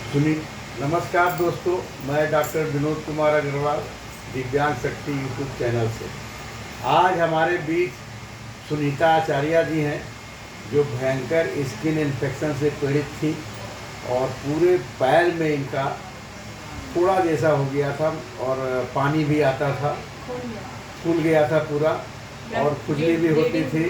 सुनी। नमस्कार दोस्तों, मैं डॉक्टर विनोद कुमार अग्रवाल, दिव्यांग शक्ति यूट्यूब चैनल से। आज हमारे बीच सुनीता आचार्य जी हैं, जो भयंकर स्किन इन्फेक्शन से पीड़ित थी और पूरे पैर में इनका फोड़ा जैसा हो गया था और पानी भी आता था, फूल गया था पूरा और खुजली भी होती थी।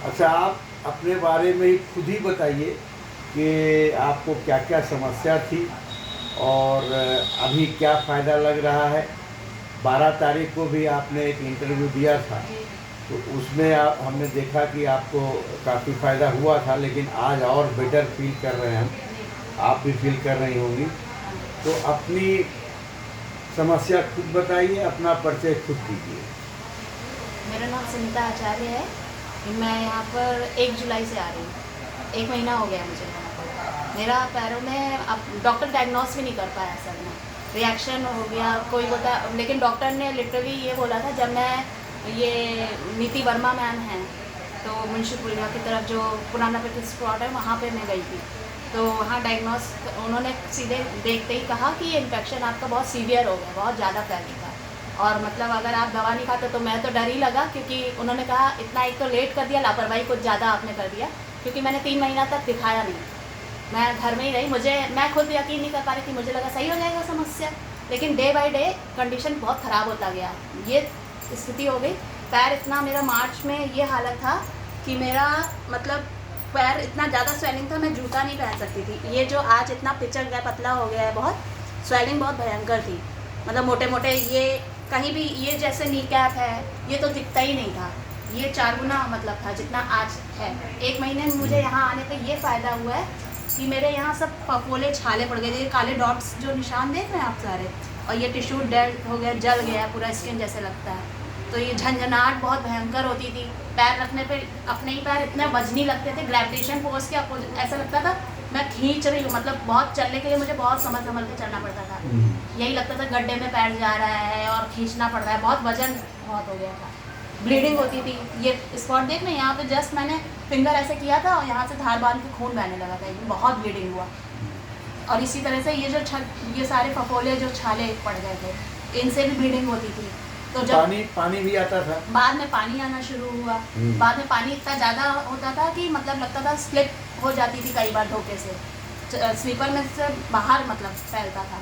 अच्छा, आप अपने बारे में ही खुद ही बताइए कि आपको क्या क्या समस्या थी और अभी क्या फ़ायदा लग रहा है। 12 तारीख को भी आपने एक इंटरव्यू दिया था, तो उसमें हमने देखा कि आपको काफ़ी फ़ायदा हुआ था, लेकिन आज और बेटर फील कर रहे हैं हम, आप भी फील कर रही होंगी। तो अपनी समस्या खुद बताइए, अपना परिचय खुद कीजिए। मेरा नाम सुनीता आचार्य है। मैं यहाँ पर 1 जुलाई से आ रही हूँ। 1 महीना हो गया मुझे यहाँ पर। मेरा पैरों में अब डॉक्टर डायग्नोस भी नहीं कर पाया असल में, रिएक्शन हो गया कोई बोलता, लेकिन डॉक्टर ने लिटरली ये बोला था जब मैं ये नीति वर्मा मैम हैं तो मुंशी पुलिया की तरफ जो पुराना पिकनिक स्पॉट है वहाँ पे मैं गई थी, तो वहाँ डायग्नोस उन्होंने सीधे देखते ही कहा कि ये इन्फेक्शन आपका बहुत सीवियर हो गया, बहुत ज़्यादा फैल चुका है और मतलब अगर आप दवा नहीं खाते, तो मैं तो डर ही लगा क्योंकि उन्होंने कहा इतना एक तो लेट कर दिया, लापरवाही कुछ ज़्यादा आपने कर दिया, क्योंकि मैंने 3 महीना तक दिखाया नहीं, मैं घर में ही रही। मैं खुद यकीन नहीं कर पा रही थी, मुझे लगा सही हो जाएगा समस्या, लेकिन डे बाय डे कंडीशन बहुत ख़राब होता गया। ये स्थिति हो गई, पैर इतना मेरा मार्च में ये हालत था कि मेरा मतलब पैर इतना ज़्यादा स्वेलिंग था, मैं जूता नहीं पहन सकती थी। ये जो आज इतना पिचल गया, पतला हो गया है, बहुत स्वेलिंग बहुत भयंकर थी, मतलब मोटे मोटे, ये कहीं भी ये जैसे नी कैप है ये तो दिखता ही नहीं था, ये 4 गुना मतलब था जितना आज है। 1 महीने में मुझे यहाँ आने पे ये फ़ायदा हुआ है कि मेरे यहाँ सब फफोले छाले पड़ गए थे, काले डॉट्स जो निशान देख रहे हैं आप सारे, और ये टिश्यू डेड हो गया, जल गया पूरा, स्किन जैसे लगता है। तो ये झंझनाहट बहुत भयंकर होती थी, पैर रखने पे अपने ही पैर इतने वजनी लगते थे, ग्रेविटेशन फोर्स के अपोजिट ऐसा लगता था मैं खींच रही हूँ, मतलब बहुत चलने के लिए मुझे बहुत समझ के चलना पड़ता था, यही लगता था गड्ढे में पैर जा रहा है और खींचना पड़ रहा है, बहुत वजन बहुत हो गया था, ब्लीडिंग होती थी। ये स्पॉट देख में यहाँ पे जस्ट मैंने फिंगर ऐसे किया था और यहाँ से धार बांध के खून बहने लगा था, बहुत ब्लीडिंग हुआ। और इसी तरह से ये सारे फफोले जो छाले पड़ गए थे, इनसे भी ब्लीडिंग होती थी। तो जब पानी भी आता था, बाद में पानी आना शुरू हुआ, बाद में पानी इतना ज़्यादा होता था कि मतलब लगता था स्लिप हो जाती थी कई बार धोखे से, स्लीपर में से बाहर मतलब फैलता था।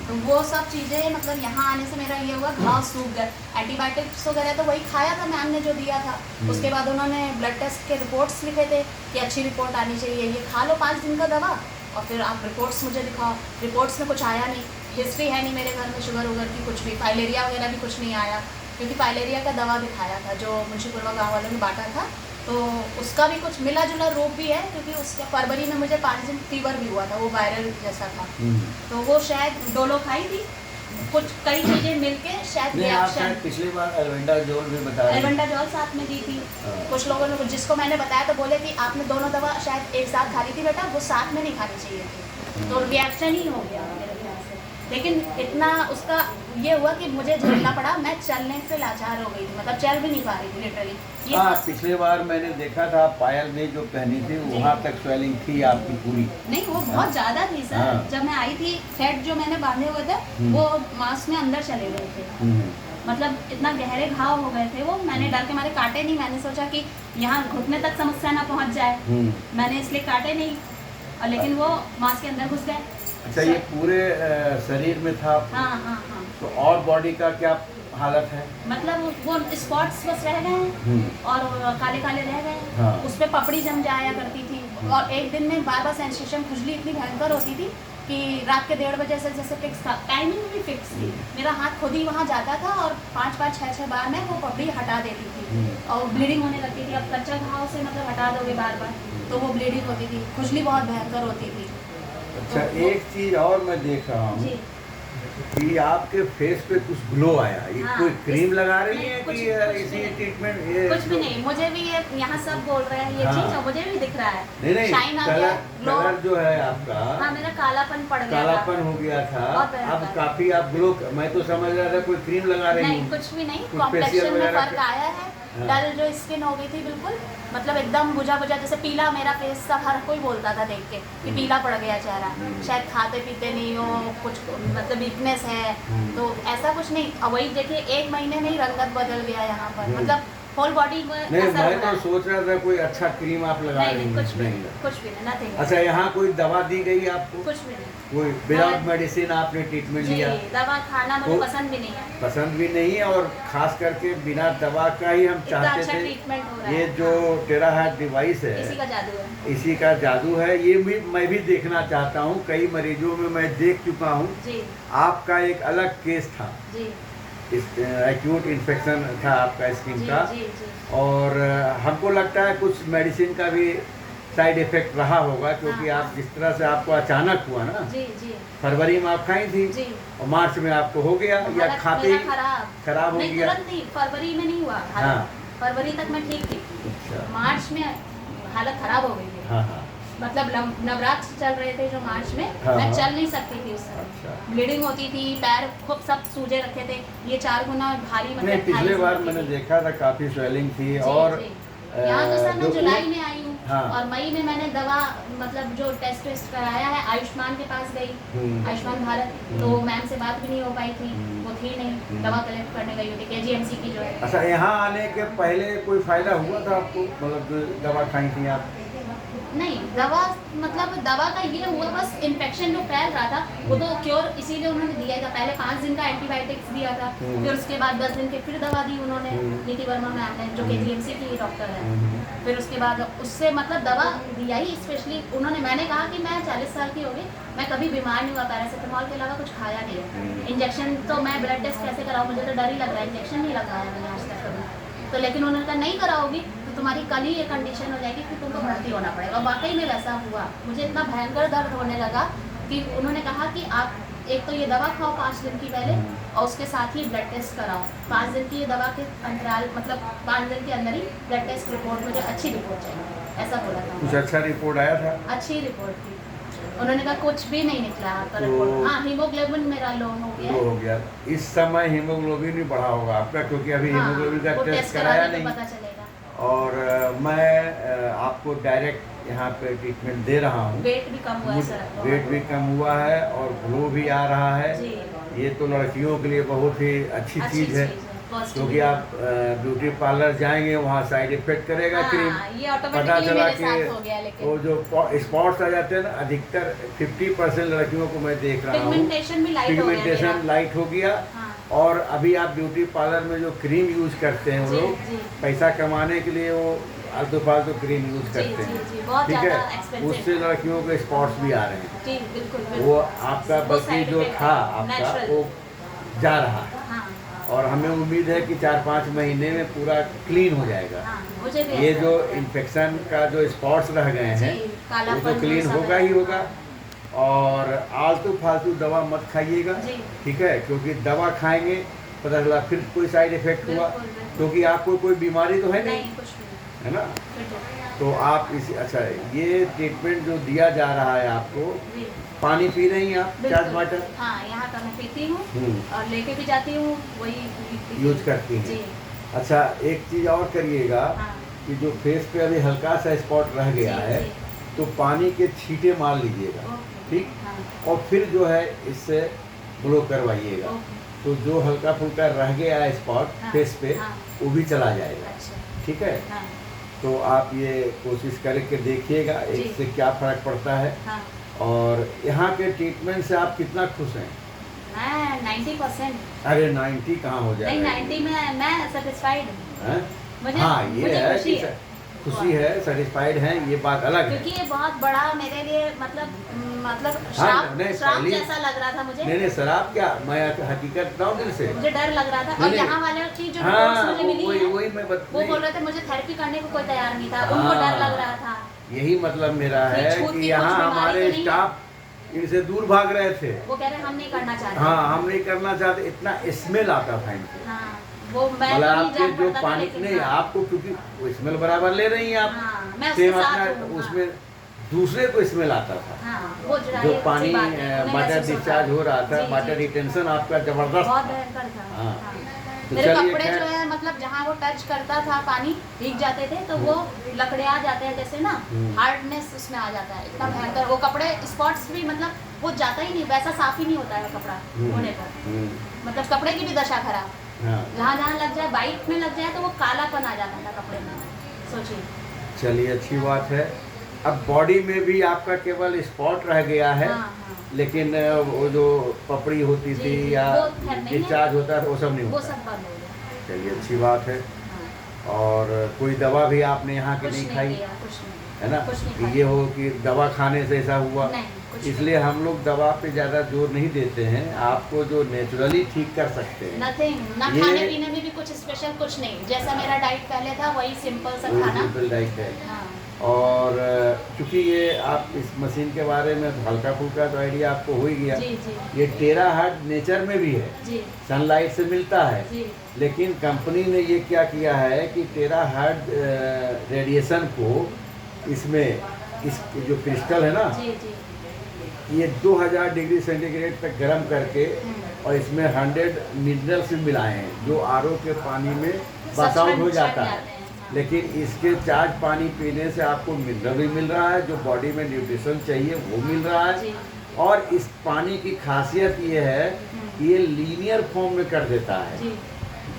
तो वो सब चीज़ें मतलब यहाँ आने से मेरा ये हुआ, घाव सूख गए। एंटीबायोटिक्स वगैरह तो वही खाया था मैम ने जो दिया था, उसके बाद उन्होंने ब्लड टेस्ट के रिपोर्ट्स लिखे थे कि अच्छी रिपोर्ट आनी चाहिए, ये खा लो 5 दिन का दवा और फिर आप रिपोर्ट्स मुझे दिखाओ। रिपोर्ट्स में कुछ आया नहीं, हिस्ट्री है नहीं मेरे घर में शुगर वगैरह की, कुछ भी फाइलेरिया वगैरह भी कुछ नहीं आया, क्योंकि फाइलेरिया का दवा भी खाया था जो मुंशीपुरवा गाँव वालों ने बांटा था, तो उसका भी कुछ मिला जुला रूप भी है, क्योंकि उसका फरवरी में मुझे 5 दिन फीवर भी हुआ था, वो वायरल जैसा था, तो वो शायद डोलो खाई थी, कुछ कई चीज़ें मिलके शायद रिएक्शन। पिछली बार एल्बेंडाजोल भी बताया, एल्बेंडाजोल साथ में दी थी, कुछ लोगों ने, जिसको मैंने बताया तो बोले कि आपने दोनों दवा शायद एक साथ खा ली थी बेटा, वो साथ में नहीं खानी चाहिए थी, तो रिएक्शन ही हो गया मेरे ख्याल से। लेकिन इतना उसका ये हुआ कि मुझे झेलना पड़ा, मैं चलने से लाचार हो गई थी, मतलब चल भी नहीं पा रही थी लिटरली। हाँ, पिछले बार मैंने देखा था पायल ने जो पहनी थी वहाँ तक स्वेलिंग थी आपकी पूरी, नहीं वो बहुत ज़्यादा थी सर। हाँ। जब मैं आई थी थ्रेड जो मैंने बांधे हुए थे वो मांस में अंदर चले गए थे, मतलब इतना गहरे घाव हो गए थे वो, मैंने डर के मारे काटे नहीं, मैंने सोचा कि यहाँ घुटने तक समस्या ना पहुँच जाए, मैंने इसलिए काटे नहीं, और लेकिन वो मांस के अंदर घुस गए। अच्छा, ये पूरे शरीर में था? हाँ हाँ हाँ। तो और बॉडी का क्या हालत है? मतलब वो स्पॉट्स बस रह गए हैं और काले काले रह गए, हाँ। उस पर पपड़ी जम जाया करती थी, और एक दिन में बार बार सेंसेशन, खुजली इतनी भयंकर होती थी कि रात के 1:30 बजे से जैसे फिक्स था, टाइमिंग भी फिक्स थी, मेरा हाथ खुद ही वहाँ जाता था और 5-5 6-6 बार में वो पपड़ी हटा देती थी और ब्लीडिंग होने लगती थी। अब कच्चा घाव से मतलब हटा दोगे बार बार तो वो ब्लीडिंग होती थी, खुजली बहुत भयंकर होती थी। अच्छा, एक चीज और मैं देख रहा हूँ कि आपके फेस पे कुछ ग्लो आया, ये हाँ, कोई क्रीम लगा रही है कुछ कि इसी ट्रीटमेंट? कुछ भी नहीं, मुझे भी ये यहाँ सब बोल रहे हैं ये हाँ। चीज, और मुझे भी दिख रहा है, नहीं, शाइन आ गया, ग्लो। कलर जो है आपका, हाँ, मेरा कालापन पड़ गया, कालापन हो गया था, बहुत भयंकर। अब काफी आप ग्लो, मैं तो समझ रहा था कोई क्रीम लगा रही नहीं, हूँ। कुछ भी नहीं, कुछ कॉम्प्लेक्शन facial में वगैरह फर्क आया है, हाँ। डल जो स्किन हो गई थी बिल्कुल, मतलब एकदम बुझा बुझा, जैसे पीला मेरा फेस था, हर कोई बोलता था देख के कि पीला पड़ गया चेहरा, शायद खाते पीते नहीं हो, कुछ मतलब वीकनेस है। तो ऐसा कुछ नहीं, अब वही देखिए 1 महीने में ही रंगत बदल गया यहाँ पर, मतलब होल बॉडी में नहीं, असर हो मैं रहा तो है। सोच रहा था कोई अच्छा क्रीम आप लगा नहीं लेंगे। कुछ भी नहीं नहीं, कुछ भी नहीं, नथिंग। अच्छा, यहाँ कोई दवा दी गई आपको? कुछ भी नहीं कोई विदाउट मेडिसिन आपने ट्रीटमेंट जी, लिया? दवा खाना मुझे तो- पसंद भी नहीं है। पसंद भी नहीं है, और खास करके बिना दवा का ही हम इतना चाहते अच्छा थे। ट्रीटमेंट हो रहा है। ये जो टेराहार्ट डिवाइस है, इसी का जादू है। इसी का जादू है। ये भी मैं भी देखना चाहता हूँ, कई मरीजों में मैं देख चुका हूँ। जी आपका एक अलग केस था, जी एक्यूट इन्फेक्शन था आपका स्किन जी का, जी जी और हमको लगता है कुछ मेडिसिन का भी साइड इफेक्ट रहा होगा, क्योंकि हाँ, आप जिस तरह से आपको अचानक हुआ ना, जी जी फरवरी में आप खाई थी जी। और मार्च में आपको हो गया, या हालत खाते मेरा ही खराब हो नहीं, गया? तुरंत नहीं, फरवरी में नहीं हुआ हालत। हाँ। फरवरी तक मैं ठीक थी, अच्छा। मार्च में हालत खराब हो गई थी। हाँ हाँ। मतलब नवरात्र चल रहे थे जो मार्च में, हाँ, मैं हाँ। चल नहीं सकती थी उस समय। अच्छा। ब्लीडिंग होती थी, पैर खूब सब सूजे रखे थे, ये 4 गुना भारी, नहीं, मतलब पिछले थाई बार होती मैंने थी। देखा था काफी स्वेलिंग थी। जी, और जी। यहाँ तो सर मैं जो जुलाई में आई हूँ, हाँ। और मई में मैंने दवा मतलब जो टेस्ट वेस्ट कराया है, आयुष्मान के पास गई, आयुष्मान भारत, तो मैम से बात भी नहीं हो पाई थी, वो थी नहीं, दवा कलेक्ट करने गई होती KGMC की जो है। अच्छा, यहाँ आने के पहले कोई फायदा हुआ था आपको, मतलब जो दवा खाई थी आप? नहीं, दवा मतलब दवा का ये हुआ, बस इन्फेक्शन जो फैल रहा था वो तो क्योर इसीलिए उन्होंने दिया था। पहले 5 दिन का एंटीबायोटिक्स दिया था, फिर उसके बाद 10 दिन के फिर दवा दी उन्होंने, नीति वर्मा मैम ने, जो KGMC की डॉक्टर है। फिर उसके बाद उससे मतलब दवा दिया ही स्पेशली उन्होंने। मैंने कहा कि मैं 40 साल की हो गई, मैं कभी बीमार नहीं हुआ, पैरासीटामॉल के अलावा कुछ खाया नहीं है। इंजेक्शन तो मैं ब्लड टेस्ट कैसे कराऊँ, मुझे तो डर ही लग रहा है, इंजेक्शन नहीं लगाया मैंने आज तक कभी। तो लेकिन उन्होंने कहा नहीं कराओगी तो तुम्हारी कल ही ये कंडीशन हो जाएगी कि तुमको भर्ती होना पड़ेगा। और वाकई में वैसा हुआ, मुझे इतना भयंकर दर्द होने लगा कि उन्होंने कहा कि आप एक तो ये दवा खाओ 5 दिन की पहले, और उसके साथ ही ब्लड टेस्ट कराओ 5 दिन की। ये दवा के अंतराल मतलब 5 दिन के अंदर ही ब्लड टेस्ट रिपोर्ट, मुझे अच्छी रिपोर्ट चाहिए, ऐसा बोला था। कुछ अच्छा रिपोर्ट आया था? अच्छी रिपोर्ट थी, उन्होंने कहा कुछ भी नहीं निकला आपका तो- रिपोर्ट। हाँ, हीमोग्लोबिन मेरा लो हो गया वो है। हो गया। इस समय हीमोग्लोबिन भी बढ़ा होगा आपका, क्योंकि अभी हाँ, हीमोग्लोबिन का वो टेस्ट टेस्ट कराया कराने नहीं। तो पता चलेगा। और मैं आपको डायरेक्ट यहाँ पे ट्रीटमेंट दे रहा हूँ। वेट भी कम हुआ है सर। वेट भी कम हुआ है और ग्लो भी आ रहा है। जी। ये तो लड़कियों के लिए बहुत ही अच्छी चीज़ है, positive क्योंकि आप ब्यूटी पार्लर जाएंगे वहाँ साइड इफेक्ट करेगा हाँ, क्रीम। ये पता ऑटोमेटिकली चला मेरे कि साथ हो गया। लेकिन वो जो स्पॉट्स आ जाते हैं ना, अधिकतर 50% लड़कियों को मैं देख रहा हूँ, पिगमेंटेशन भी लाइट हो गया पिगमेंटेशन मेरा। लाइट हो गया। हाँ। और अभी आप ब्यूटी पार्लर में जो क्रीम यूज करते हैं वो जी, लोग जी। पैसा कमाने के लिए वो आलतू फालतू क्रीम यूज जी, करते जी, हैं, जी, बहुत ठीक ज़्यादा है। expensive। उससे लड़कियों के स्पॉट्स भी आ रहे हैं। जी बिल्कुल बिल्कुल। वो आपका वो बल्कि side जो effect था है, आपका natural। वो जा रहा है, हाँ और हमें उम्मीद है कि 4-5 महीने में पूरा क्लीन हो जाएगा। हाँ, मुझे भी ये ऐसा जो लगता है। इन्फेक्शन का जो स्पॉट्स रह गए हैं जी, वो कालापन तो क्लीन सब होगा है। ही होगा। और आलतू फालतू दवा मत खाइएगा, जी। ठीक है, क्योंकि दवा खाएंगे पता चला फिर कोई साइड इफेक्ट हुआ, बिल्कुल, बिल्कुल। क्योंकि आपको कोई बीमारी तो है नहीं, नहीं कुछ भी है ना। बिल्कुल। तो आप इसी अच्छा, ये ट्रीटमेंट जो दिया जा रहा है आपको, जी पानी पी रही हैं आप? बिल्कुल। 4 वाटर हाँ, यहाँ का मैं पीती हूँ हम्म। और लेके भी जाती हूँ, वही यूज करती हैं। जी अच्छा, एक चीज़ और करिएगा हाँ। कि जो फेस पे अभी हल्का सा स्पॉट रह गया जी, है, जी। तो पानी के छींटे मार लीजिएगा, ओके। ठीक, हाँ, और फिर जो है इससे ग्लो करवाइएगा, ओके। तो जो हल्का फुल्का रह गया है स्पॉट हाँ, फेस पे हाँ। वो भी चला जाएगा, अच्छा ठीक है। हाँ तो आप ये कोशिश करके देखिएगा जी। इससे क्या फ़र्क पड़ता है। हाँ। और यहाँ के ट्रीटमेंट से आप कितना खुश हैं? मैं 90%। अरे 90 कहाँ हो नहीं, जाएगा? 90 में मैं सेटिस्फाइड हूँ। हैं? मुझे हाँ, ये मुझे है खुशी कि है। खुशी है, सेटिस्फाइड हैं, ये बात अलग है। क्योंकि ये बहुत बड़ा मेरे लिए मतलब हाँ, श्राप नहीं, श्राप पहली- जैसा लग रहा था मुझे। नहीं नहीं सर, आप क्या, मैं हकीकत बताऊँ दिल से। मुझे डर लग रहा था, नहीं, और नहीं। यहाँ वाले की जो हाँ, रिपोर्ट्स मुझे मिली वही है, वही मैं वो बोल रहे थे मुझे थेरेपी करने को कोई तैयार नहीं था, उनको हाँ। डर लग रहा था। यही मतलब मेरा कि है छूत कि की यहाँ कुछ बीमारी हमारे तो नहीं है। स्टाफ इनसे दूर भाग रहे थे। वो कह रहे हम नहीं करना चाहते। हाँ, हम नहीं करना चाहते, इतना स्मेल आता था इनको। हाँ, वो मैं मतलब तो नहीं आपके जान जो पाता था, पानी लेकिन नहीं, हाँ। आपको क्योंकि स्मेल बराबर ले रही हैं आप, हाँ, मैं उसके सेम साथ अपना हूँ, उसमें दूसरे को स्मेल आता था। हाँ, वो जो जाहिर सी पानी बात है, उन्हें वाटर महसूस होता डिस्चार्ज है। हो रहा था, जी, वाटर जी। रिटेंशन आपका जबरदस्त बहुत था। भयंकर था। हाँ। हाँ। तो मेरे चलिए कपड़े खैर- जो है मतलब जहाँ वो टच करता था पानी भीग जाते थे तो वो लकड़े आ जाते हैं जैसे ना हार्डनेस उसमें आ जाता है इतना भयंकर वो कपड़े स्पॉट्स भी मतलब वो जाता ही नहीं वैसा साफ ही नहीं होता है कपड़ा होने पर मतलब कपड़े की भी दशा खराब हाँ जहाँ जहाँ लग जाए बाइक में लग जाए तो वो कालापन आ जाता था कपड़े में सोचिए। चलिए अच्छी बात है। अब बॉडी में भी आपका केवल स्पॉट रह गया है, हाँ हाँ लेकिन वो जो पपड़ी होती जी, थी जी, या वो खैर नहीं है। डिस्चार्ज होता है वो सब नहीं वो होता। सब बंद हो गया। चलिए अच्छी बात है। हाँ, और कोई दवा भी आपने यहाँ की कुछ नहीं नहीं खाई किया कुछ नहीं है ना कुछ नहीं कि खाया। ये हो कि दवा खाने से ऐसा हुआ, नहीं कुछ इसलिए हम लोग दवा पे ज़्यादा जोर नहीं देते हैं। आपको जो नेचुरली ठीक कर सकते हैं नथिंग ना ये- खाने पीने में भी कुछ स्पेशल कुछ नहीं जैसा मेरा डाइट पहले था वही सिंपल सा वही खाना। सिंपल डाइट है। हाँ और चूँकि ये आप इस मशीन के बारे में हल्का फुल्का तो आइडिया आपको हो ही गया। जी जी ये टेराहर्ट्ज नेचर में भी है, जी सनलाइट से मिलता है, जी लेकिन कंपनी ने ये क्या किया है कि टेराहर्ट्ज रेडिएशन को इसमें इस जो क्रिस्टल है ना जी जी ये 2000 डिग्री सेंटीग्रेड तक गर्म करके और इसमें 100 मिनरल्स भी मिलाए हैं जो आरओ के पानी में बस आउट हो जाता है। लेकिन इसके चार्ज पानी पीने से आपको मिनरल भी मिल रहा है, जो बॉडी में न्यूट्रिशन चाहिए वो मिल रहा है। जी और इस पानी की खासियत ये है कि ये लीनियर फॉर्म में कर देता है। जी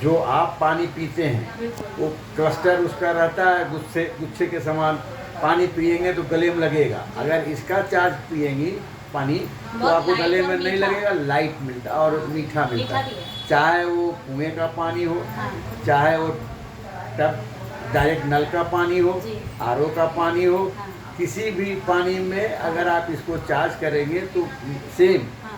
जो आप पानी पीते हैं बिल्कुल वो क्लस्टर उसका रहता है गुच्छे के समान, पानी पिएंगे तो गले में लगेगा। अगर इसका चार्ज पिएंगी पानी तो बहुत आपको light गले और में नहीं मीठा। लगेगा, लाइट मिलता और मीठा मिलता मीठा है। भी है। चाहे वो कुएं का पानी हो, हाँ चाहे वो टब डायरेक्ट नल का पानी हो, जी। आरओ का पानी हो, हाँ किसी भी पानी में अगर आप इसको चार्ज करेंगे तो सेम हाँ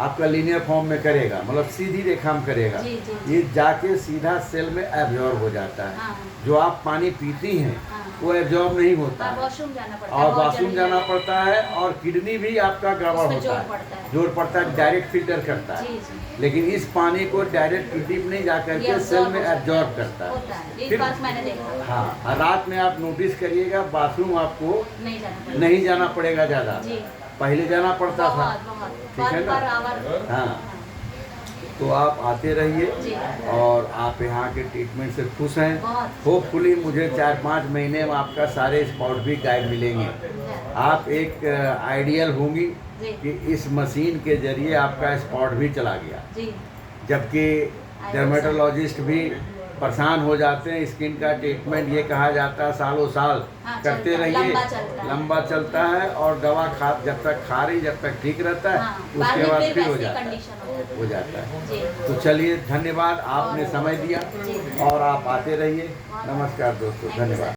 आपका लीनियर फॉर्म में करेगा, मतलब सीधी रेखा में करेगा। जी, जी, जी। ये जाके सीधा सेल में एब्जॉर्ब हो जाता है। हाँ। जो आप पानी पीती हैं हाँ। वो एब्जॉर्ब नहीं होता और है वॉशरूम जाना पड़ता है और बहुत वॉशरूम जल्दी। जाना पड़ता है और किडनी भी आपका गड़बड़ उसमें होता जोर है, पड़ता है। जोर पड़ता है, डायरेक्ट फिल्टर करता है। जी जी लेकिन इस पानी को डायरेक्ट किडनी में नहीं जा ये करके absorb सेल में हो जाता है। एब्जॉर्ब करता होता है। है ये फिर- बात मैंने देखा हाँ, रात में आप नोटिस करिएगा बाथरूम आपको नहीं जाना पड़ता नहीं जाना पड़ेगा ज़्यादा, जी पहले जाना पड़ता था। बहुत बहुत ठीक है ना? पर आवर हाँ। तो आप आते रहिए जी। और आप यहाँ के ट्रीटमेंट से खुश हैं। बहुत। होपफुली मुझे 4-5 महीने में आपका सारे स्पॉट भी गायब मिलेंगे। आप एक आइडियल होंगी जी कि इस मशीन के जरिए आपका स्पॉट भी चला गया, जी जबकि डर्मेटोलॉजिस्ट भी परेशान हो जाते हैं। स्किन का ट्रीटमेंट ये कहा जाता है सालों साल हाँ, करते चलता है, रहिए, लंबा चलता है। लंबा चलता है और दवा खा जब तक खा रही जब तक ठीक रहता है, हाँ, बाद उसके में बाद फिर फिर हो वैसी जाता है, कंडीशन हो जाता है। जी तो चलिए धन्यवाद, आपने और- समय दिया जी। और आप आते रहिए। नमस्कार दोस्तों, Thank you, धन्यवाद। sir.